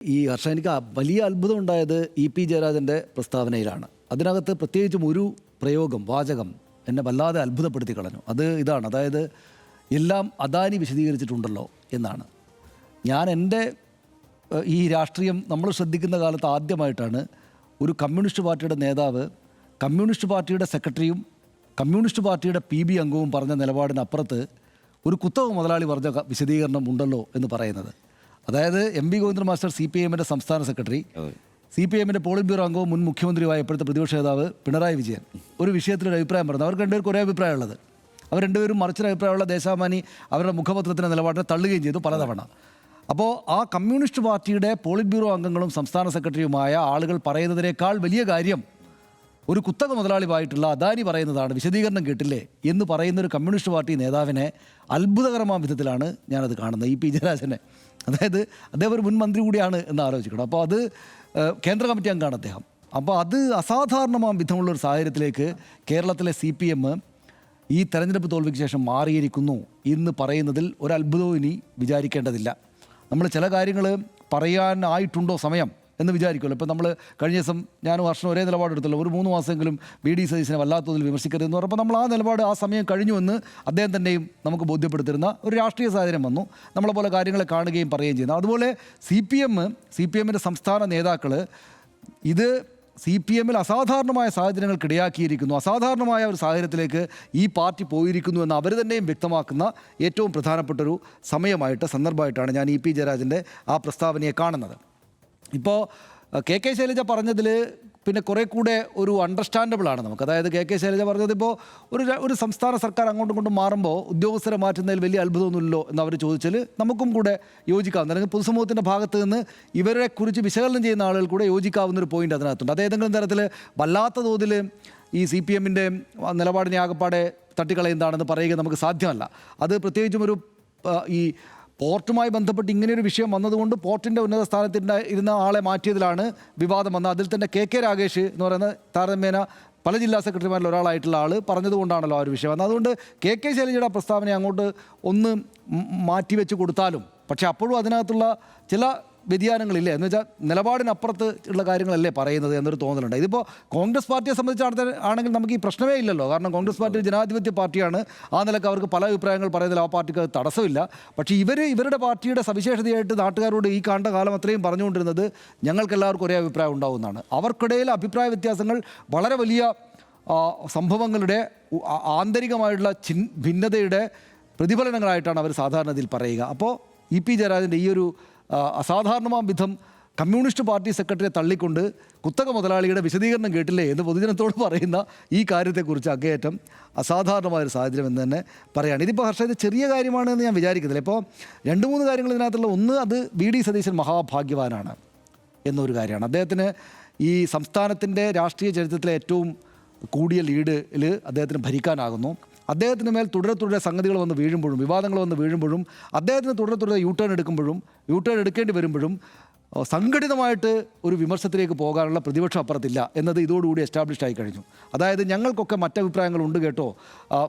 ഈ വർഷം എനിക്ക് വലിയ അത്ഭുതം ഉണ്ടായത് ഇ.പി. ജയരാജൻ്റെ പ്രസ്താവനയിലാണ്. അതിനകത്ത് പ്രത്യേകിച്ചും ഒരു പ്രയോഗം, വാചകം എന്നെ വല്ലാതെ അത്ഭുതപ്പെടുത്തി കളഞ്ഞു. അത് ഇതാണ്, അതായത് എല്ലാം അദാനി വിശദീകരിച്ചിട്ടുണ്ടല്ലോ എന്നാണ്. ഞാൻ എൻ്റെ ഈ രാഷ്ട്രീയം നമ്മൾ ശ്രദ്ധിക്കുന്ന കാലത്ത് ആദ്യമായിട്ടാണ് ഒരു കമ്മ്യൂണിസ്റ്റ് പാർട്ടിയുടെ നേതാവ് കമ്മ്യൂണിസ്റ്റ് പാർട്ടിയുടെ സെക്രട്ടറിയും കമ്മ്യൂണിസ്റ്റ് പാർട്ടിയുടെ PB അംഗവും പറഞ്ഞ നിലപാടിനപ്പുറത്ത് ഒരു കുത്തക മുതലാളി പറഞ്ഞ വിശദീകരണം ഉണ്ടല്ലോ എന്ന് പറയുന്നത്. അതായത് MV ഗോവിന്ദൻ മാസ്റ്റർ CPIMൻ്റെ സംസ്ഥാന സെക്രട്ടറി, CPIMൻ്റെ പോളിറ്റ് ബ്യൂറോ അംഗവും മുൻ മുഖ്യമന്ത്രിയുമായ ഇപ്പോഴത്തെ പ്രതിപക്ഷ നേതാവ് പിണറായി വിജയൻ ഒരു വിഷയത്തിലൊരു അഭിപ്രായം പറഞ്ഞു. അവർക്ക് രണ്ടുപേർക്കും ഒരേ അഭിപ്രായമുള്ളത്. അവർ രണ്ടുപേരും മറിച്ചൊരു അഭിപ്രായമുള്ള ദേശാഭിമാനി അവരുടെ മുഖപത്രത്തിൻ്റെ നിലപാടിനെ തള്ളുകയും ചെയ്തു പലതവണ. അപ്പോൾ ആ കമ്മ്യൂണിസ്റ്റ് പാർട്ടിയുടെ പോളിറ്റ് ബ്യൂറോ അംഗങ്ങളും സംസ്ഥാന സെക്രട്ടറിയുമായ ആളുകൾ പറയുന്നതിനേക്കാൾ വലിയ കാര്യം ഒരു കുത്തക മുതലാളിയായിട്ടുള്ള അദാനി പറയുന്നതാണ്, വിശദീകരണം കേട്ടില്ലേ എന്ന് പറയുന്നൊരു കമ്മ്യൂണിസ്റ്റ് പാർട്ടി നേതാവിനെ അത്ഭുതകരമായ വിധത്തിലാണ് ഞാനത് കാണുന്നത്, ഇ.പി. ജയരാജനെ. അതായത് അദ്ദേഹം ഒരു മുൻ മന്ത്രി കൂടിയാണ് എന്ന് ആലോചിക്കണം. അപ്പോൾ അത് കേന്ദ്ര കമ്മിറ്റി അംഗമാണ് അദ്ദേഹം. അപ്പോൾ അത് അസാധാരണമായ വിധമുള്ളൊരു സാഹചര്യത്തിലേക്ക് കേരളത്തിലെ CPM ഈ തെരഞ്ഞെടുപ്പ് തോൽവിക്ക് ശേഷം മാറിയിരിക്കുന്നു എന്ന് പറയുന്നതിൽ ഒരത്ഭുതവും ഇനി വിചാരിക്കേണ്ടതില്ല. നമ്മൾ ചില കാര്യങ്ങൾ പറയാനായിട്ടുണ്ടോ സമയം എന്ന് വിചാരിക്കുമല്ലോ. ഇപ്പോൾ നമ്മൾ കഴിഞ്ഞ ദിവസം ഞാനും വർഷം ഒരേ നിലപാടെടുത്തല്ലോ, ഒരു 3 മാസമെങ്കിലും VD സതീശനെ വല്ലാത്തതിൽ വിമർശിക്കരുതെന്ന് പറഞ്ഞപ്പോൾ നമ്മൾ ആ നിലപാട് ആ സമയം കഴിഞ്ഞുവെന്ന് അദ്ദേഹം തന്നെയും നമുക്ക് ബോധ്യപ്പെടുത്തിരുന്ന ഒരു രാഷ്ട്രീയ സാഹചര്യം വന്നു. നമ്മളെ പോലെ കാര്യങ്ങളെ കാണുകയും പറയുകയും ചെയ്യുന്നു. അതുപോലെ CPMൻ്റെ സംസ്ഥാന നേതാക്കൾ ഇത് CPMൽ അസാധാരണമായ സാഹചര്യങ്ങൾക്കിടയാക്കിയിരിക്കുന്നു, അസാധാരണമായ ഒരു സാഹചര്യത്തിലേക്ക് ഈ പാർട്ടി പോയിരിക്കുന്നു എന്ന് അവർ തന്നെയും വ്യക്തമാക്കുന്ന ഏറ്റവും പ്രധാനപ്പെട്ടൊരു സമയമായിട്ട് സന്ദർഭമായിട്ടാണ് ഞാൻ ഇ.പി. ജയരാജൻ്റെ ആ പ്രസ്താവനയെ കാണുന്നത്. ഇപ്പോൾ KK ശൈലജ പറഞ്ഞതിൽ പിന്നെ കുറേ കൂടെ ഒരു അണ്ടർസ്റ്റാൻഡബിളാണ് നമുക്ക്. അതായത് KK ശൈലജ പറഞ്ഞത് ഇപ്പോൾ ഒരു സംസ്ഥാന സർക്കാർ അങ്ങോട്ടും ഇങ്ങോട്ടും മാറുമ്പോൾ ഉദ്യോഗസ്ഥരെ മാറ്റുന്നതിൽ വലിയ അത്ഭുതമൊന്നുമില്ലല്ലോ എന്ന് അവർ ചോദിച്ചാൽ നമുക്കും കൂടെ യോജിക്കാവുന്ന, അല്ലെങ്കിൽ പൊതുസമൂഹത്തിൻ്റെ ഭാഗത്ത് നിന്ന് ഇവരെ കുറിച്ച് വിശകലനം ചെയ്യുന്ന ആളുകൾ കൂടെ യോജിക്കാവുന്നൊരു പോയിൻ്റ് അതിനകത്തുണ്ട്. അത് ഏതെങ്കിലും തരത്തിൽ വല്ലാത്ത തോതിൽ ഈ CPMൻ്റെ നിലപാടിനെ ആകപ്പാടെ തട്ടിക്കളയുന്നതാണെന്ന് പറയുക നമുക്ക് സാധ്യമല്ല. അത് പ്രത്യേകിച്ചും ഒരു ഈ പോർട്ടുമായി ബന്ധപ്പെട്ട് ഇങ്ങനെയൊരു വിഷയം വന്നതുകൊണ്ട് പോർട്ടിൻ്റെ ഉന്നത സ്ഥാനത്തിൻ്റെ ഇരുന്ന ആളെ മാറ്റിയതിലാണ് വിവാദം വന്നത്. അതിൽ തന്നെ KK രാഗേഷ് എന്ന് പറയുന്ന താരതമ്യേന പല ജില്ലാ സെക്രട്ടറിമാരിൽ ഒരാളായിട്ടുള്ള ആൾ പറഞ്ഞതുകൊണ്ടാണല്ലോ ആ ഒരു വിഷയം വന്നത്. അതുകൊണ്ട് KK ശൈലജയുടെ പ്രസ്താവന അങ്ങോട്ട് ഒന്ന് മാറ്റിവെച്ച് കൊടുത്താലും പക്ഷേ അപ്പോഴും അതിനകത്തുള്ള ചില വ്യതിയാനങ്ങളില്ലേ എന്ന് വെച്ചാൽ നിലപാടിനപ്പുറത്ത് ഉള്ള കാര്യങ്ങളല്ലേ പറയുന്നത് എന്നൊരു തോന്നലുണ്ട്. ഇതിപ്പോൾ കോൺഗ്രസ് പാർട്ടിയെ സംബന്ധിച്ചാണെങ്കിൽ നമുക്ക് ഈ പ്രശ്നമേ ഇല്ലല്ലോ. കാരണം കോൺഗ്രസ് പാർട്ടി ജനാധിപത്യ പാർട്ടിയാണ്. ആ നിലക്ക് അവർക്ക് പല അഭിപ്രായങ്ങൾ പറയുന്നതിൽ ആ പാർട്ടിക്ക് തടസ്സമില്ല. പക്ഷേ ഇവരുടെ പാർട്ടിയുടെ സവിശേഷതയായിട്ട് നാട്ടുകാരോട് ഈ കണ്ട കാലം അത്രയും പറഞ്ഞുകൊണ്ടിരുന്നത് ഞങ്ങൾക്കെല്ലാവർക്കും ഒരേ അഭിപ്രായം ഉണ്ടാവുന്നതാണ്. അവർക്കിടയിൽ അഭിപ്രായ വ്യത്യാസങ്ങൾ വളരെ വലിയ സംഭവങ്ങളുടെ ആന്തരികമായിട്ടുള്ള ഭിന്നതയുടെ പ്രതിഫലനങ്ങളായിട്ടാണ് അവർ സാധാരണ ഇതിൽ പറയുക. അപ്പോൾ ഇ.പി. ജയരാജൻ്റെ ഈ ഒരു അസാധാരണമാം വിധം കമ്മ്യൂണിസ്റ്റ് പാർട്ടി സെക്രട്ടറിയെ തള്ളിക്കൊണ്ട് കുത്തക മുതലാളിയുടെ വിശദീകരണം കേട്ടില്ലേ എന്ന് പൊതുജനത്തോട് പറയുന്ന ഈ കാര്യത്തെക്കുറിച്ച് അങ്ങേയറ്റം അസാധാരണമായൊരു സാഹചര്യം എന്ന് തന്നെ പറയുകയാണ്. ഇതിപ്പോൾ ഇത് ചെറിയ കാര്യമാണെന്ന് ഞാൻ വിചാരിക്കുന്നില്ല. ഇപ്പോൾ 2-3 കാര്യങ്ങൾ ഇതിനകത്തുള്ള ഒന്ന്, അത് VD സതീശൻ മഹാഭാഗ്യവാനാണ് എന്നൊരു കാര്യമാണ്. അദ്ദേഹത്തിന് ഈ സംസ്ഥാനത്തിൻ്റെ രാഷ്ട്രീയ ചരിത്രത്തിലെ ഏറ്റവും കൂടിയ ലീഡിൽ അദ്ദേഹത്തിന് ഭരിക്കാനാകുന്നു. അദ്ദേഹത്തിന് മേൽ തുടരെ സംഗതികൾ വന്ന് വീഴുമ്പോഴും വിവാദങ്ങൾ വന്ന് വീഴുമ്പോഴും അദ്ദേഹത്തിന് തുടരെ യൂട്ടേൺ എടുക്കേണ്ടി വരുമ്പോഴും സംഘടിതമായിട്ട് ഒരു വിമർശനത്തിലേക്ക് പോകാനുള്ള പ്രതിപക്ഷം അപ്പുറത്തില്ല എന്നത് ഇതോടുകൂടി എസ്റ്റാബ്ലിഷ്ഡ് ആയി കഴിഞ്ഞു. അതായത് ഞങ്ങൾക്കൊക്കെ മറ്റഭിപ്രായങ്ങളുണ്ട് കേട്ടോ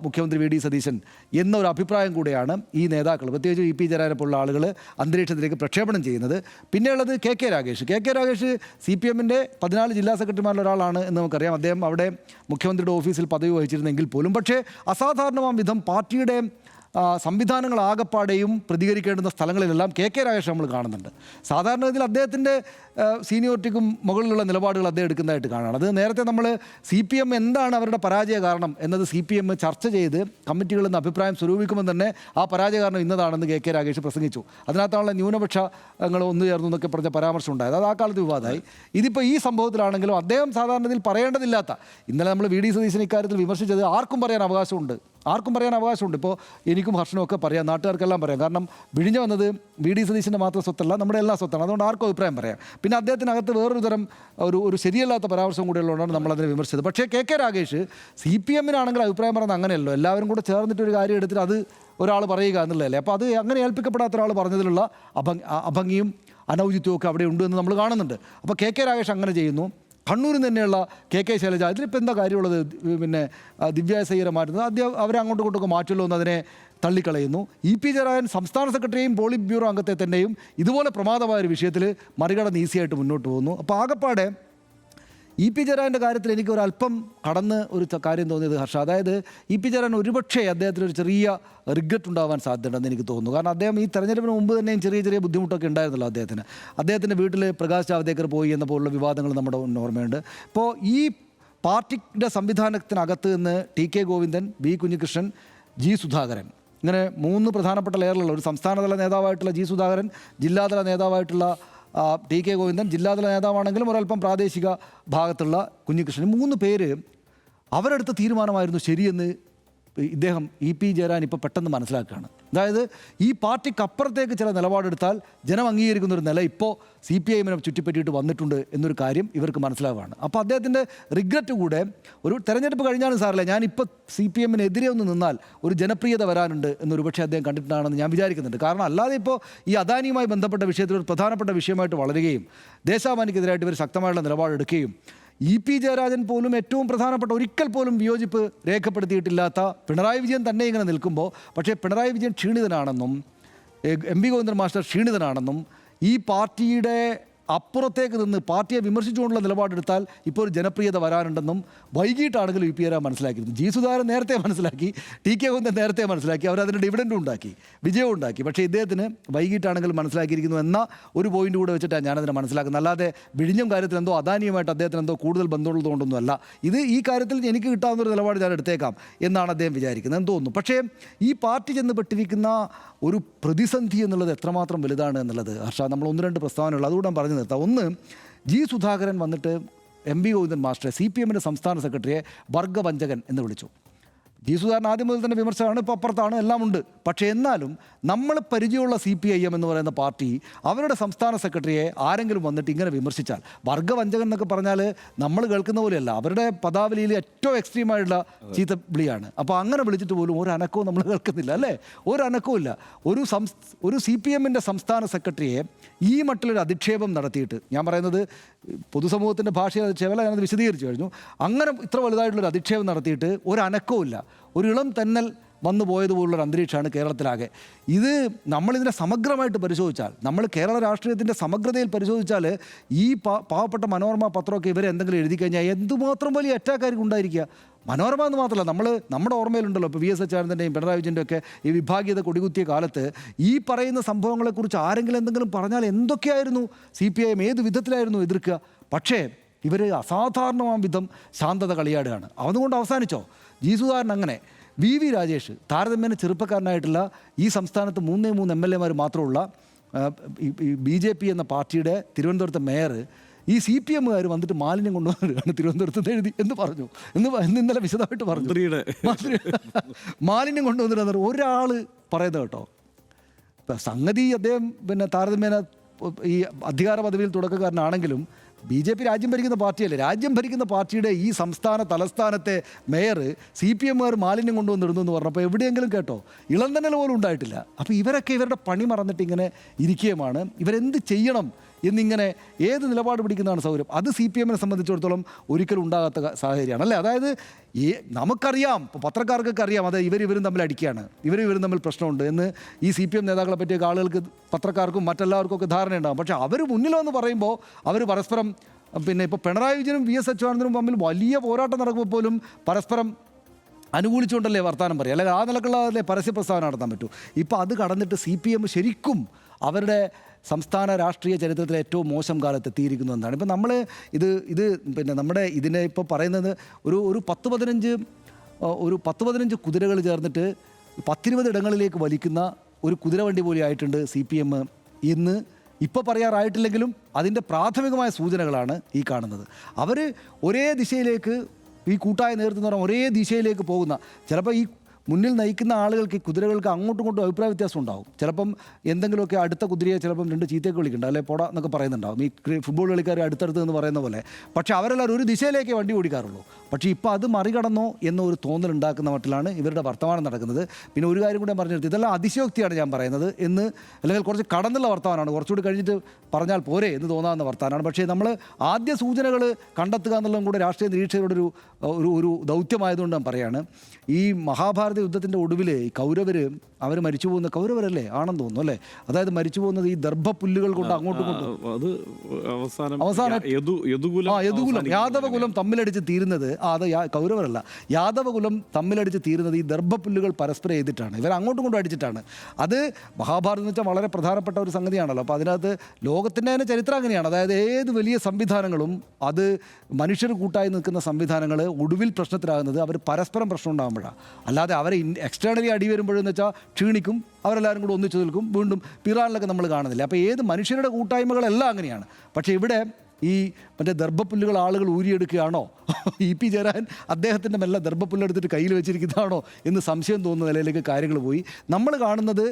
മുഖ്യമന്ത്രി VD സതീശൻ എന്നൊരു അഭിപ്രായം കൂടെയാണ് ഈ നേതാക്കൾ, പ്രത്യേകിച്ച് ഇ.പി. ജയരാജനെ പോലുള്ള ആളുകൾ അന്തരീക്ഷത്തിലേക്ക് പ്രക്ഷേപണം ചെയ്യുന്നത്. പിന്നെയുള്ളത് KK രാഗേഷ്. CPMൻ്റെ 14 ജില്ലാ സെക്രട്ടറിമാരിൽ ഒരാളാണ് എന്ന് നമുക്കറിയാം. അദ്ദേഹം അവിടെ മുഖ്യമന്ത്രിയുടെ ഓഫീസിൽ പദവി വഹിച്ചിരുന്നെങ്കിൽ പോലും പക്ഷേ അസാധാരണമാം വിധം പാർട്ടിയുടെ സംവിധാനങ്ങൾ ആകപ്പാടെയും പ്രതികരിക്കേണ്ടുന്ന സ്ഥലങ്ങളിലെല്ലാം KK രാഗേഷ് നമ്മൾ കാണുന്നുണ്ട്. സാധാരണഗതിയിൽ അദ്ദേഹത്തിൻ്റെ സീനിയോറിറ്റിക്കും മുകളിലുള്ള നിലപാടുകൾ അദ്ദേഹം എടുക്കുന്നതായിട്ട് കാണാണ്. അത് നേരത്തെ നമ്മൾ CPM എന്താണ് അവരുടെ പരാജയ കാരണം എന്നത് CPM ചർച്ച ചെയ്ത് കമ്മിറ്റികളിൽ നിന്ന് അഭിപ്രായം സ്വരൂപിക്കുമ്പോൾ തന്നെ ആ പരാജയ കാരണം ഇന്നതാണെന്ന് KK രാഗേഷ് പ്രസംഗിച്ചു. അതിനകത്താണുള്ള ന്യൂനപക്ഷങ്ങൾ ഒന്നു ചേർന്നു എന്നൊക്കെ പറഞ്ഞ പരാമർശം ഉണ്ടായത്. അത് ആ കാലത്ത് വിവാദമായി. ഇതിപ്പോൾ ഈ സംഭവത്തിലാണെങ്കിലും അദ്ദേഹം സാധാരണയിൽ പറയേണ്ടതില്ലാത്ത, ഇന്നലെ നമ്മൾ VD സതീശൻ ഇക്കാര്യത്തിൽ വിമർശിച്ചത് ആർക്കും പറയാൻ അവകാശമുണ്ട്. ഇപ്പോൾ എനിക്കും ഹർഷനും ഒക്കെ പറയാം, നാട്ടുകാർക്കെല്ലാം പറയാം. കാരണം വിഴിഞ്ഞ വന്നത് VD സതീശൻ്റെ മാത്രം സ്വത്തല്ല, നമ്മുടെ എല്ലാ സ്വത്താണ്. അതുകൊണ്ട് ആർക്കും അഭിപ്രായം പറയാം. പിന്നെ അദ്ദേഹത്തിനകത്ത് വേറൊരു തരം ഒരു ശരിയല്ലാത്ത പരാമർശം കൂടെയുള്ളതുകൊണ്ടാണ് നമ്മളതിനെ വിമർശിച്ചത്. പക്ഷേ KK രാഗേഷ് CPMനാണെങ്കിൽ അഭിപ്രായം പറയുന്നത് അങ്ങനെയല്ലോ, എല്ലാവരും കൂടെ ചേർന്നിട്ടൊരു കാര്യം എടുത്തിട്ട് അത് ഒരാൾ പറയുക എന്നുള്ളതല്ലേ. അപ്പോൾ അത് അങ്ങനെ ഏൽപ്പിക്കപ്പെടാത്ത ഒരാൾ പറഞ്ഞതിലുള്ള അഭംഗിയും അനൗചിത്യവും ഒക്കെ അവിടെ ഉണ്ട് എന്ന് നമ്മൾ കാണുന്നുണ്ട്. അപ്പോൾ KK രാഗേഷ് അങ്ങനെ ചെയ്യുന്നു. കണ്ണൂരിൽ തന്നെയുള്ള കെ ശൈലജ, അതിലിപ്പോൾ എന്താ കാര്യമുള്ളത്? പിന്നെ ദിവ്യ സയ്യരെ മാറ്റുന്നത് അവരെ അങ്ങോട്ടും ഇങ്ങോട്ടൊക്കെ മാറ്റുമല്ലോ എന്ന് അതിനെ തള്ളിക്കളയുന്നു. ഇ.പി. ജയരാജൻ സംസ്ഥാന സെക്രട്ടറിയെയും പോളിറ്റ് ബ്യൂറോ അംഗത്തെ തന്നെയും ഇതുപോലെ പ്രമാദമായൊരു വിഷയത്തിൽ മറികടന്ന് ഈസിയായിട്ട് മുന്നോട്ട് പോകുന്നു. അപ്പോൾ ആകപ്പാടെ ഇ.പി. ജയരാജൻ്റെ കാര്യത്തിൽ എനിക്ക് ഒരല്പം കടന്ന് ഒരു കാര്യം തോന്നിയത് ഹർഷ, അതായത് ഇ.പി. ജയരാജൻ ഒരുപക്ഷെ അദ്ദേഹത്തിന് ഒരു ചെറിയ റിഗ്രറ്റ് ഉണ്ടാവാൻ സാധ്യതയുണ്ടെന്ന് എനിക്ക് തോന്നുന്നു. കാരണം അദ്ദേഹം ഈ തെരഞ്ഞെടുപ്പിന് മുമ്പ് തന്നെയും ചെറിയ ബുദ്ധിമുട്ടൊക്കെ ഉണ്ടായിരുന്നല്ലോ അദ്ദേഹത്തിൻ്റെ വീട്ടിൽ പ്രകാശ് ജാവ്ദേക്കർ പോയി എന്ന പോലുള്ള വിവാദങ്ങൾ നമ്മുടെ ഓർമ്മയുണ്ട്. ഇപ്പോൾ ഈ പാർട്ടിയുടെ സംവിധാനത്തിനകത്ത് നിന്ന് ടി.കെ. ഗോവിന്ദൻ, വി. കുഞ്ഞികൃഷ്ണൻ, ജി. സുധാകരൻ, ഇങ്ങനെ 3 പ്രധാനപ്പെട്ട ലെയറിലുള്ള ഒരു സംസ്ഥാനതല നേതാവായിട്ടുള്ള ജി. സുധാകരൻ, ജില്ലാതല നേതാവായിട്ടുള്ള ടി.കെ. ഗോവിന്ദൻ, ജില്ലാതല നേതാവാണെങ്കിലും ഒരല്പം പ്രാദേശിക ഭാഗത്തുള്ള കുഞ്ഞികൃഷ്ണൻ, 3 പേര് അവരെടുത്ത തീരുമാനമായിരുന്നു ശരിയെന്ന് ഇദ്ദേഹം ഇ.പി. ജയരാജൻ ഇപ്പോൾ പെട്ടെന്ന് മനസ്സിലാക്കുകയാണ്. അതായത് ഈ പാർട്ടിക്കപ്പുറത്തേക്ക് ചില നിലപാടെടുത്താൽ ജനം അംഗീകരിക്കുന്ന ഒരു നില ഇപ്പോൾ CPI-നെ ചുറ്റിപ്പറ്റിയിട്ട് വന്നിട്ടുണ്ട് എന്നൊരു കാര്യം ഇവർക്ക് മനസ്സിലാവുകയാണ്. അപ്പോൾ അദ്ദേഹത്തിൻ്റെ റിഗ്രറ്റ് കൂടെ ഒരു തെരഞ്ഞെടുപ്പ് കഴിഞ്ഞാലും സാറില്ല, ഞാനിപ്പോൾ CPM-നെതിരെ ഒന്ന് നിന്നാൽ ഒരു ജനപ്രിയത വരാനുണ്ട് എന്നൊരു പക്ഷേ അദ്ദേഹം കണ്ടിട്ടാണെന്ന് ഞാൻ വിചാരിക്കുന്നുണ്ട്. കാരണം അല്ലാതെ ഇപ്പോൾ ഈ അദാനിയുമായി ബന്ധപ്പെട്ട വിഷയത്തിൽ ഒരു പ്രധാനപ്പെട്ട വിഷയമായിട്ട് വളരുകയും ദേശാഭിമാനിക്കെതിരായിട്ട് ഇവർ ശക്തമായുള്ള നിലപാടെടുക്കുകയും ഇ.പി. ജയരാജൻ പോലും ഏറ്റവും പ്രധാനപ്പെട്ട ഒരിക്കൽ പോലും വിയോജിപ്പ് രേഖപ്പെടുത്തിയിട്ടില്ലാത്ത പിണറായി വിജയൻ തന്നെ ഇങ്ങനെ നിൽക്കുമ്പോൾ, പക്ഷേ പിണറായി വിജയൻ ക്ഷീണിതനാണെന്നും എം.വി. ഗോവിന്ദൻ മാസ്റ്റർ ക്ഷീണിതനാണെന്നും ഈ പാർട്ടിയുടെ അപ്പുറത്തേക്ക് നിന്ന് പാർട്ടിയെ വിമർശിച്ചുകൊണ്ടുള്ള നിലപാടെടുത്താൽ ഇപ്പോൾ ഒരു ജനപ്രിയത വരാനുണ്ടെന്നും വൈകിട്ടാണെങ്കിലും ഇ.പി. ജയരാജൻ മനസ്സിലാക്കിയിരുന്നു. ജി. സുധാകരൻ നേരത്തെ മനസ്സിലാക്കി, ടി.കെ. ഗോവിന്ദൻ നേരത്തെ മനസ്സിലാക്കി, അവരതിന് ഡിവിഡൻഡും ഉണ്ടാക്കി, വിജയവും ഉണ്ടാക്കി. പക്ഷേ ഇദ്ദേഹത്തിന് വൈകിട്ടാണെങ്കിലും മനസ്സിലാക്കിയിരിക്കുന്നു എന്ന ഒരു പോയിന്റ് കൂടെ വെച്ചിട്ടാണ് ഞാനതിനെ മനസ്സിലാക്കുന്നത്. അല്ലാതെ വിഴിഞ്ഞം കാര്യത്തിൽ എന്തോ അദാനിയുമായിട്ട് അദ്ദേഹത്തിന് എന്തോ കൂടുതൽ ബന്ധമുള്ളതുകൊണ്ടൊന്നുമല്ല. ഈ കാര്യത്തിൽ എനിക്ക് കിട്ടാവുന്ന ഒരു നിലപാട് ഞാൻ എടുത്തേക്കാം എന്നാണ് അദ്ദേഹം വിചാരിക്കുന്നത് എന്ന് തോന്നുന്നു. പക്ഷേ ഈ പാർട്ടി ചെന്നപ്പെട്ടിരിക്കുന്ന ഒരു പ്രതിസന്ധി എന്നുള്ളത് എത്രമാത്രം വലുതാണ് എന്നുള്ളത് ഹർഷ, നമ്മൾ 1-2 പ്രസ്താവനകൾ അതുകൂടെ ഞാൻ പറഞ്ഞു നിർത്താം. ഒന്ന്, ജി. സുധാകരൻ വന്നിട്ട് എം.വി. ഗോവിന്ദൻ മാസ്റ്ററെ CPM-ന്റെ സംസ്ഥാന സെക്രട്ടറിയെ വർഗവഞ്ചകൻ എന്ന് വിളിച്ചു. ജി. സുധാകരൻ ആദ്യം മുതൽ തന്നെ വിമർശനമാണ്, ഇപ്പോൾ അപ്പുറത്താണ്, എല്ലാം ഉണ്ട്. പക്ഷേ എന്നാലും നമ്മൾ പരിചയമുള്ള CPIM എന്ന് പറയുന്ന പാർട്ടി അവരുടെ സംസ്ഥാന സെക്രട്ടറിയെ ആരെങ്കിലും വന്നിട്ട് ഇങ്ങനെ വിമർശിച്ചാൽ, വർഗവഞ്ചകൻ എന്നൊക്കെ പറഞ്ഞാൽ നമ്മൾ കേൾക്കുന്ന പോലെയല്ല, അവരുടെ പദാവലിയിൽ ഏറ്റവും എക്സ്ട്രീമായിട്ടുള്ള ചീത്ത വിളിയാണ്. അപ്പോൾ അങ്ങനെ വിളിച്ചിട്ട് പോലും ഒരു അനക്കവും നമ്മൾ കേൾക്കുന്നില്ല, അല്ലേ? ഒരു അനക്കവും ഇല്ല. ഒരു CPM-ന്റെ സംസ്ഥാന സെക്രട്ടറിയെ ഈ മട്ടിലൊരു അധിക്ഷേപം നടത്തിയിട്ട്, ഞാൻ പറയുന്നത് പൊതുസമൂഹത്തിൻ്റെ ഭാഷയിൽ അധിക്ഷേപമല്ല, ഞാനത് വിശദീകരിച്ചു കഴിഞ്ഞു. അങ്ങനെ ഇത്ര വലുതായിട്ടുള്ളൊരു അധിക്ഷേപം നടത്തിയിട്ട് ഒരു അനക്കവും ഇല്ല, ഒരു ഇളം തെന്നൽ വന്നു പോയതുപോലുള്ളൊരു അന്തരീക്ഷമാണ് കേരളത്തിലാകെ. ഇത് നമ്മളിതിനെ സമഗ്രമായിട്ട് പരിശോധിച്ചാൽ, നമ്മൾ കേരള രാഷ്ട്രീയത്തിൻ്റെ സമഗ്രതയിൽ പരിശോധിച്ചാൽ ഈ പാവപ്പെട്ട മനോരമ പത്രമൊക്കെ ഇവരെ എന്തെങ്കിലും എഴുതി കഴിഞ്ഞാൽ എന്തുമാത്രം വലിയ അറ്റാക്കായിരിക്കും ഉണ്ടായിരിക്കുക. മനോരമ എന്ന് മാത്രമല്ല, നമ്മുടെ ഓർമ്മയിലുണ്ടല്ലോ ഇപ്പോൾ VS അച്യുതാനന്ദൻ്റെയും പിണറായി വിജയൻ്റെ ഒക്കെ ഈ വിഭാഗീയത കൊടികുത്തിയ കാലത്ത് ഈ പറയുന്ന സംഭവങ്ങളെക്കുറിച്ച് ആരെങ്കിലും എന്തെങ്കിലും പറഞ്ഞാൽ എന്തൊക്കെയായിരുന്നു CPIM ഏത് വിധത്തിലായിരുന്നു എതിർക്കുക. പക്ഷേ ഇവർ അസാധാരണമാം വിധം ശാന്തത കളിയാടുകയാണ്. അതുകൊണ്ട് അവസാനിച്ചോ? ജി. സുധാകരൻ അങ്ങനെ, വി രാജേഷ് താരതമ്യേന ചെറുപ്പക്കാരനായിട്ടുള്ള ഈ സംസ്ഥാനത്ത് 3 MLA-മാർ മാത്രമുള്ള BJP എന്ന പാർട്ടിയുടെ തിരുവനന്തപുരത്തെ മേയർ ഈ CPM-കാർ വന്നിട്ട് മാലിന്യം കൊണ്ടുവന്നിട്ടാണ് തിരുവനന്തപുരത്ത് എഴുതി എന്ന് പറഞ്ഞു. ഇന്നലെ വിശദമായിട്ട് പറഞ്ഞു മാലിന്യം കൊണ്ടുവന്നിട്ട് ഒരാൾ പറയുന്നത് കേട്ടോ. സംഗതി അദ്ദേഹം പിന്നെ താരതമ്യേന ഈ അധികാര പദവിയിൽ തുടക്കക്കാരനാണെങ്കിലും BJP രാജ്യം ഭരിക്കുന്ന പാർട്ടിയല്ലേ, രാജ്യം ഭരിക്കുന്ന പാർട്ടിയുടെ ഈ സംസ്ഥാന തലസ്ഥാനത്തെ മേയർ CPM-കാർ മാലിന്യം കൊണ്ടുവന്നിടുന്നു എന്ന് പറഞ്ഞപ്പോൾ എവിടെയെങ്കിലും കേട്ടോ? ഇളം തന്നെ പോലും ഉണ്ടായിട്ടില്ല. അപ്പോൾ ഇവരൊക്കെ ഇവരുടെ പണി മറന്നിട്ട് ഇങ്ങനെ ഇരിക്കുകയുമാണ്. ഇവരെന്ത് ചെയ്യണം എന്നിങ്ങനെ ഏത് നിലപാട് പിടിക്കുന്നതാണ് സൗകര്യം. അത് CPM-നെ സംബന്ധിച്ചിടത്തോളം ഒരിക്കലും ഉണ്ടാകാത്ത സാഹചര്യമാണ്, അല്ലേ? അതായത് നമുക്കറിയാം, ഇപ്പോൾ പത്രക്കാർക്കൊക്കെ അറിയാം, അത് ഇവരും തമ്മിൽ അടിക്കുകയാണ്, ഇവരും തമ്മിൽ പ്രശ്നമുണ്ട് എന്ന് ഈ CPM നേതാക്കളെ പറ്റിയൊക്കെ ആളുകൾക്ക്, പത്രക്കാർക്കും മറ്റെല്ലാവർക്കും ഒക്കെ ധാരണയുണ്ടാകും. പക്ഷേ അവർ മുന്നിലെന്ന് പറയുമ്പോൾ അവർ പരസ്പരം, പിന്നെ ഇപ്പോൾ പിണറായി വിജയനും VS അച്യുതാനന്ദനും തമ്മിൽ വലിയ പോരാട്ടം നടക്കുമ്പോൾ പോലും പരസ്പരം അനുകൂലിച്ചുകൊണ്ടല്ലേ വർത്തമാനം പറയുക, അല്ലെങ്കിൽ ആ നിലക്കുള്ളതല്ലേ പരസ്യ പ്രസ്താവന നടത്താൻ പറ്റൂ. ഇപ്പോൾ അത് കടന്നിട്ട് CPM ശരിക്കും അവരുടെ സംസ്ഥാന രാഷ്ട്രീയ ചരിത്രത്തിലെ ഏറ്റവും മോശം കാലത്ത് എത്തിയിരിക്കുന്നു എന്നാണ്. ഇപ്പം നമ്മൾ ഇത് പിന്നെ നമ്മുടെ ഇതിനെ ഇപ്പോൾ പറയുന്നത് ഒരു 10-15 കുതിരകൾ ചേർന്നിട്ട് 10-20 ഇടങ്ങളിലേക്ക് വലിക്കുന്ന ഒരു കുതിരവണ്ടി പോലെ ആയിട്ടുണ്ട് CPM ഇന്ന്. ഇപ്പോൾ പറയാറായിട്ടില്ലെങ്കിലും അതിൻ്റെ പ്രാഥമികമായ സൂചനകളാണ് ഈ കാണുന്നത്. അവർ ഒരേ ദിശയിലേക്ക്, ഈ കൂട്ടായ നേതൃത്വം എന്ന് പറഞ്ഞാൽ ഒരേ ദിശയിലേക്ക് പോകുന്ന, ചിലപ്പോൾ ഈ മുന്നിൽ നയിക്കുന്ന ആളുകൾക്ക് ഈ കുതിരകൾക്ക് അങ്ങോട്ടും ഇങ്ങോട്ടും അഭിപ്രായ വ്യത്യാസം ഉണ്ടാവും. ചിലപ്പം എന്തെങ്കിലുമൊക്കെ അടുത്ത കുതിരയെ ചിലപ്പം 2 ചീത്തയൊക്കെ വിളിക്കുന്നുണ്ട്, അല്ലെ പോടാ എന്നൊക്കെ പറയുന്നുണ്ടാവും, ഈ ഫുട്ബോൾ കളിക്കാർ അടുത്തടുത്ത് എന്ന് പറയുന്ന പോലെ. പക്ഷേ അവരെല്ലാവരും ഒരു ദിശയിലേക്കേ വണ്ടി ഓടിക്കാറുള്ളൂ. പക്ഷേ ഇപ്പോൾ അത് മറികടന്നോ എന്നൊരു തോന്നലുണ്ടാക്കുന്ന മട്ടിലാണ് ഇവരുടെ വർത്തമാനം നടക്കുന്നത്. പിന്നെ ഒരു കാര്യം കൂടെ പറഞ്ഞു നിർത്തി, ഇതെല്ലാം അതിശയോക്തിയാണ് ഞാൻ പറയുന്നത് എന്ന്, അല്ലെങ്കിൽ കുറച്ച് കടന്നുള്ള വർത്തമാനമാണ്, കുറച്ചുകൂടി കഴിഞ്ഞിട്ട് പറഞ്ഞാൽ പോരെ എന്ന് തോന്നാവുന്ന വർത്തമാനമാണ്. പക്ഷേ നമ്മൾ ആദ്യ സൂചനകൾ കണ്ടെത്തുക എന്നുള്ളതും കൂടെ രാഷ്ട്രീയ നിരീക്ഷകരുടെ ഒരു ദൗത്യമായതുകൊണ്ട് ഞാൻ പറയാണ്. ഈ മഹാഭാരത യുദ്ധത്തിൻ്റെ ഒടുവിൽ ഈ കൗരവർ അവർ മരിച്ചു പോകുന്ന, കൗരവരല്ലേ ആണെന്ന് തോന്നുന്നു അല്ലേ, അതായത് മരിച്ചു പോകുന്നത് ഈ ദർഭപ്പുല്ലുകൾ കൊണ്ട് അങ്ങോട്ടും ഇങ്ങോട്ടും അവസാനം യദുകുലം യാദവകുലം തമ്മിലടിച്ച് തീരുന്നത്, അത് കൗരവരല്ല, യാദവകുലം തമ്മിലടിച്ച് തീരുന്നത് ഈ ദർഭപ്പുല്ലുകൾ പരസ്പരം ചെയ്തിട്ടാണ്, ഇവർ അങ്ങോട്ടും ഇങ്ങോട്ടും അടിച്ചിട്ടാണ്. അത് മഹാഭാരതം എന്ന് വെച്ചാൽ വളരെ പ്രധാനപ്പെട്ട ഒരു സംഗതിയാണല്ലോ. അപ്പോൾ അതിനകത്ത് ലോകത്തിൻ്റെ തന്നെ ചരിത്രം അങ്ങനെയാണ്. അതായത് ഏത് വലിയ സംവിധാനങ്ങളും അത് മനുഷ്യർ കൂട്ടായി നിൽക്കുന്ന സംവിധാനങ്ങൾ ഒടുവിൽ പ്രശ്നത്തിലാകുന്നത് അവർ പരസ്പരം പ്രശ്നം ഉണ്ടാകുമ്പോഴാണ്. അല്ലാതെ അവരെ എക്സ്റ്റേണലി അടി വരുമ്പോഴെന്ന് വെച്ചാൽ ക്ഷീണിക്കും, അവരെല്ലാവരും കൂടെ ഒന്നിച്ചു നിൽക്കും, വീണ്ടും പിറാനിലൊക്കെ നമ്മൾ കാണുന്നില്ല. അപ്പോൾ ഏത് മനുഷ്യരുടെ കൂട്ടായ്മകളെല്ലാം അങ്ങനെയാണ്. പക്ഷേ ഇവിടെ ഈ മറ്റേ ദർഭപ്പുല്ലുകൾ ആളുകൾ ഊരിയെടുക്കുകയാണോ, ഇ.പി. ജയരാജൻ അദ്ദേഹത്തിൻ്റെ മെല്ലെ ദർഭപ്പുല്ലെടുത്തിട്ട് കയ്യിൽ വെച്ചിരിക്കുന്നതാണോ എന്ന് സംശയം തോന്നുന്ന നിലയിലേക്ക് കാര്യങ്ങൾ പോയി. നമ്മൾ കാണുന്നത്,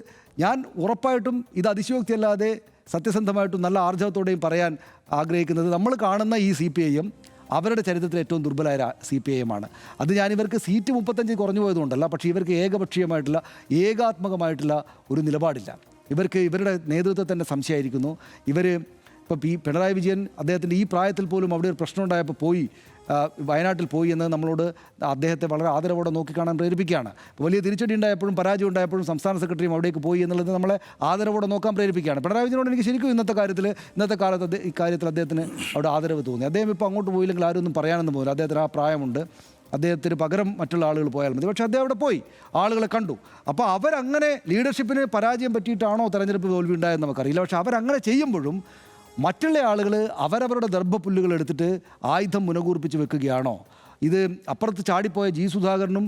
ഞാൻ ഉറപ്പായിട്ടും ഇത് അതിശയോക്തിയല്ലാതെ സത്യസന്ധമായിട്ടും നല്ല ആർജവത്തോടെയും പറയാൻ ആഗ്രഹിക്കുന്നത്, നമ്മൾ കാണുന്ന ഈ CPIM അവരുടെ ചരിത്രത്തിൽ ഏറ്റവും ദുർബലമായ CPIM ആണ്. അത് ഞാനിവർക്ക് സീറ്റ് 35 കുറഞ്ഞു പോയതുകൊണ്ടല്ല, പക്ഷേ ഇവർക്ക് ഏകപക്ഷീയമായിട്ടുള്ള ഏകാത്മകമായിട്ടുള്ള ഒരു നിലപാടില്ല. ഇവർക്ക് ഇവരുടെ നേതൃത്വത്തെ തന്നെ സംശയമായിരിക്കുന്നു. ഇപ്പോൾ പിണറായി വിജയൻ അദ്ദേഹത്തിൻ്റെ ഈ പ്രായത്തിൽ പോലും അവിടെ ഒരു പ്രശ്നം ഉണ്ടായപ്പോൾ പോയി, വയനാട്ടിൽ പോയി എന്ന് നമ്മളോട് അദ്ദേഹത്തെ വളരെ ആദരവോടെ നോക്കിക്കാണാൻ പ്രേരിപ്പിക്കുകയാണ്. വലിയ തിരിച്ചടി ഉണ്ടായപ്പോഴും പരാജയം ഉണ്ടായപ്പോഴും സംസ്ഥാന സെക്രട്ടറിയും അവിടേക്ക് പോയി എന്നുള്ളത് നമ്മളെ ആദരവോടെ നോക്കാൻ പ്രേരിപ്പിക്കുകയാണ്. പിണറായി വിജയനോട് എനിക്ക് ശരിക്കും ഇന്നത്തെ കാലത്ത് ഇക്കാര്യത്തിൽ അദ്ദേഹത്തിന് അവിടെ ആദരവ് തോന്നി. അദ്ദേഹം ഇപ്പോൾ അങ്ങോട്ട് പോയില്ലെങ്കിൽ ആരും ഒന്നും പറയാനൊന്നും പോകില്ല, അദ്ദേഹത്തിന് ആ പ്രായമുണ്ട്, അദ്ദേഹത്തിന് പകരം മറ്റുള്ള ആളുകൾ പോയാൽ മതി. പക്ഷേ അദ്ദേഹം അവിടെ പോയി ആളുകളെ കണ്ടു. അപ്പോൾ അവരങ്ങനെ ലീഡർഷിപ്പിന് പരാജയം പറ്റിയിട്ടാണോ തെരഞ്ഞെടുപ്പ് തോൽവി ഉണ്ടായെന്ന് നമുക്കറിയില്ല. പക്ഷേ അവരങ്ങനെ ചെയ്യുമ്പോഴും മറ്റുള്ള ആളുകൾ അവരവരുടെ ദർഭപ്പുല്ലുകൾ എടുത്തിട്ട് ആയുധം മുനകൂർപ്പിച്ച് വെക്കുകയാണോ? ഇത് അപ്പുറത്ത് ചാടിപ്പോയ G. സുധാകരനും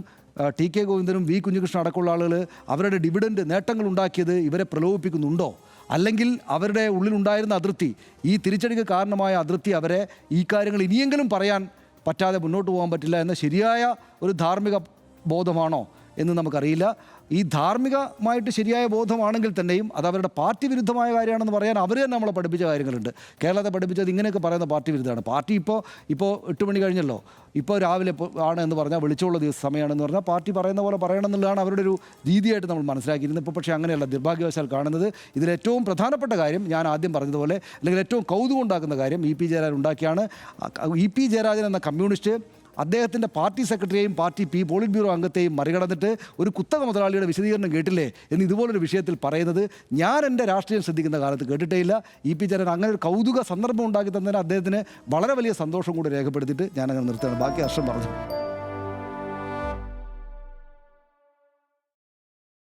TK ഗോവിന്ദനും V. കുഞ്ഞികൃഷ്ണൻ അടക്കമുള്ള ആളുകൾ അവരുടെ ഡിവിഡൻഡ് നേട്ടങ്ങൾ ഉണ്ടാക്കിയത് ഇവരെ പ്രലോഭിപ്പിക്കുന്നുണ്ടോ? അല്ലെങ്കിൽ അവരുടെ ഉള്ളിലുണ്ടായിരുന്ന അതൃപ്തി, ഈ തിരിച്ചടിക്ക് കാരണമായ അതൃപ്തി അവരെ ഈ കാര്യങ്ങൾ ഇനിയെങ്കിലും പറയാൻ പറ്റാതെ മുന്നോട്ട് പോകാൻ പറ്റില്ല എന്ന ശരിയായ ഒരു ധാർമ്മിക ബോധമാണോ എന്ന് നമുക്കറിയില്ല. ഈ ധാർമ്മികമായിട്ട് ശരിയായ ബോധമാണെങ്കിൽ തന്നെയും അത് അവരുടെ പാർട്ടി വിരുദ്ധമായ കാര്യമാണെന്ന് പറയാൻ അവർ തന്നെ നമ്മളെ പഠിപ്പിച്ച കാര്യങ്ങളുണ്ട്. കേരളത്തെ പഠിപ്പിച്ചത് ഇങ്ങനെയൊക്കെ പറയുന്ന പാർട്ടി വിരുദ്ധമാണ്. പാർട്ടി ഇപ്പോൾ 8 മണി കഴിഞ്ഞല്ലോ, ഇപ്പോൾ രാവിലെ ആണ് എന്ന് പറഞ്ഞാൽ വെളിച്ചമുള്ള സമയമാണെന്ന് പറഞ്ഞാൽ പാർട്ടി പറയുന്ന പോലെ പറയണം എന്നുള്ളതാണ് അവരുടെ ഒരു രീതിയായിട്ട് നമ്മൾ മനസ്സിലാക്കിയിരുന്നത്. ഇപ്പോൾ പക്ഷേ അങ്ങനെയല്ല, നിർഭാഗ്യവശാൽ കാണുന്നത്. ഇതിലേറ്റവും പ്രധാനപ്പെട്ട കാര്യം ഞാൻ ആദ്യം പറഞ്ഞതുപോലെ, അല്ലെങ്കിൽ ഏറ്റവും കൗതുകം ഉണ്ടാക്കുന്ന കാര്യം ഇ.പി. ജയരാജൻ ഉണ്ടാക്കിയാണ്. ഇ.പി. ജയരാജൻ എന്ന കമ്മ്യൂണിസ്റ്റ് അദ്ദേഹത്തിൻ്റെ പാർട്ടി സെക്രട്ടറിയെയും പാർട്ടി പോളിറ്റ് ബ്യൂറോ അംഗത്തെയും മറികടന്നിട്ട് ഒരു കുത്തക മുതലാളിയുടെ വിശദീകരണം കേട്ടില്ലേ എന്ന് ഇതുപോലൊരു വിഷയത്തിൽ പറയുന്നത് ഞാൻ എൻ്റെ രാഷ്ട്രീയം ശ്രദ്ധിക്കുന്ന കാലത്ത് കേട്ടിട്ടേയില്ല. ഇ.പി. ജയരാജൻ അങ്ങനെ ഒരു കൗതുക സന്ദർഭം ഉണ്ടാക്കി തന്നതിന് അദ്ദേഹത്തിന് വളരെ വലിയ സന്തോഷം കൂടി രേഖപ്പെടുത്തിയിട്ട് ഞാനങ്ങനെ നിർത്തുകയാണ്. ബാക്കി ഹർഷം പറഞ്ഞു.